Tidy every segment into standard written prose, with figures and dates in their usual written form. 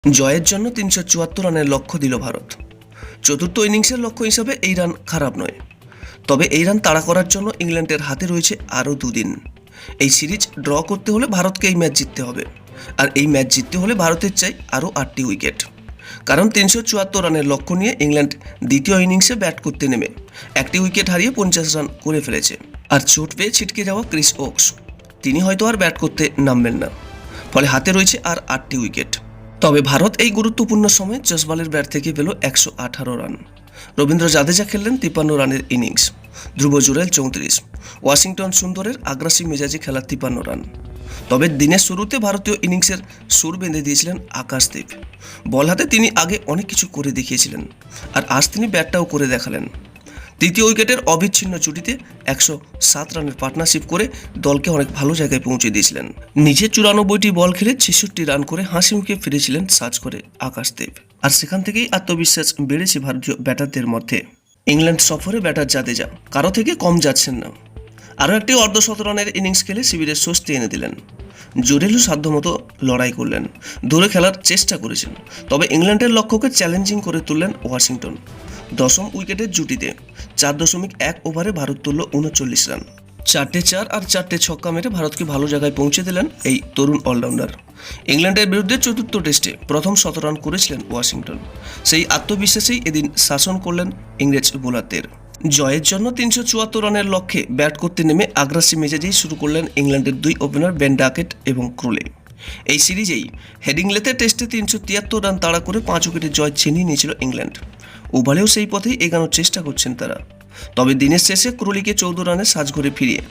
জয়ের জন্য ৩৭৪ রানের লক্ষ্য দিল ভারত। চতুর্থ ইনিংসের লক্ষ্য হিসাবে এই রান খারাপ নয়, তবে এই রান তাড়া করার জন্য ইংল্যান্ডের হাতে রয়েছে আরও দুদিন। এই সিরিজ ড্র করতে হলে ভারতকে এই ম্যাচ জিততে হবে, আর এই ম্যাচ জিততে হলে ভারতের চাই আরও ৮টি উইকেট। কারণ ৩৭৪ রানের লক্ষ্য নিয়ে ইংল্যান্ড দ্বিতীয় ইনিংসে ব্যাট করতে নেমে 1টি উইকেট হারিয়ে 50 রান করে ফেলেছে। আর চোট পেয়ে ছিটকে যাওয়া ক্রিস ওকস, তিনি হয়তো আর ব্যাট করতে নামবেন না, ফলে হাতে রয়েছে আর 8টি উইকেট। তবে ভারত এই গুরুত্বপূর্ণ সময়ে জসওয়ালের ব্যাট থেকে পেল 118 রান। রবীন্দ্র জাদেজা খেললেন 53 রানের ইনিংস, ধ্রুব জুরেল 34, ওয়াশিংটন সুন্দরের আগ্রাসী মেজাজে খেলা 53 রান। তবে দিনের শুরুতে ভারতীয় ইনিংসের সুর বেঁধে দিয়েছিলেন আকাশদীপ। বল হাতে তিনি আগে অনেক কিছু করে দেখিয়েছিলেন, আর আজ তিনি ব্যাটটাও করে দেখালেন। তৃতীয় উইকেটের অবিচ্ছিন্ন জুটিতে 107 রানের পার্টনারশিপ করে দলকে অনেক ভালো জায়গায় পৌঁছে দিয়েছিলেন। নিজে 94টি বল খেলে 66 রান করে হাসি মুখে ফিরেছিলেন সাজ করে আকাশদীপ। আর সেখান থেকেই আত্মবিশ্বাস বেড়েছে ভারতীয় ব্যাটারদের মধ্যে। ইংল্যান্ড সফরে ব্যাটার জাদেজা কারো থেকে কম যাচ্ছেন না। আরও একটি অর্ধশত রানের ইনিংস খেলে শিবিরের স্বস্তি এনে দিলেন। জুরেলও সাধ্যমতো লড়াই করলেন, দূরে খেলার চেষ্টা করেছেন, তবে ইংল্যান্ডের লক্ষ্যকে চ্যালেঞ্জিং করে তুললেন ওয়াশিংটন। দশম উইকেটের জুটিতে 4.1 ওভারে ভারত তুলল 39 রান। 4টে 4 আর 4টে ছক্কা মেরে ভারতকে ভালো জায়গায় পৌঁছে দিলেন এই তরুণ অলরাউন্ডার। ইংল্যান্ডের বিরুদ্ধে চতুর্থ টেস্টে প্রথম 100 রান করেছিলেন ওয়াশিংটন। সেই আত্মবিশ্বাসেই এদিন শাসন করলেন ইংরেজ বোলারদের। জয়ের জন্য 374 রানের লক্ষ্যে ব্যাট করতে নেমে আগ্রাসী মেজাজেই শুরু করলেন ইংল্যান্ডের দুই ওপেনার বেন ডাকেট এবং ক্রুলে। এই সিরিজেই হেডিংলেতে টেস্টে 373 রান তাড়া করে 5 উইকেটে জয় ছিনিয়ে নিয়েছিল ইংল্যান্ড। ওভারেও সেই পথেই এগানোর চেষ্টা করছেন তারা। তবে দিনের শেষে ক্রুলিকে 14 রানে সাজঘরে ফিরিয়ে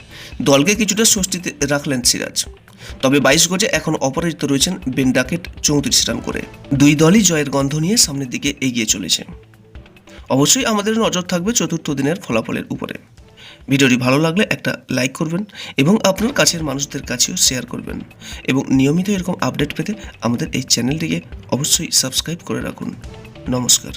দলকে কিছুটা স্বস্তিতে রাখলেন সিরাজ। তবে 22 গজে এখন অপরাজিত রয়েছেন বেন ডাকেট 34 রান করে। দুই দলই জয়ের গন্ধ নিয়ে সামনের দিকে এগিয়ে চলেছে। অবশ্যই আমাদের নজর থাকবে চতুর্থ দিনের ফলাফলের উপরে। ভিডিওটি ভালো লাগলে একটা লাইক করবেন এবং আপনার কাছের মানুষদের কাছেও শেয়ার করবেন, এবং নিয়মিত এরকম আপডেট পেতে আমাদের এই চ্যানেলটিকে অবশ্যই সাবস্ক্রাইব করে রাখুন। নমস্কার।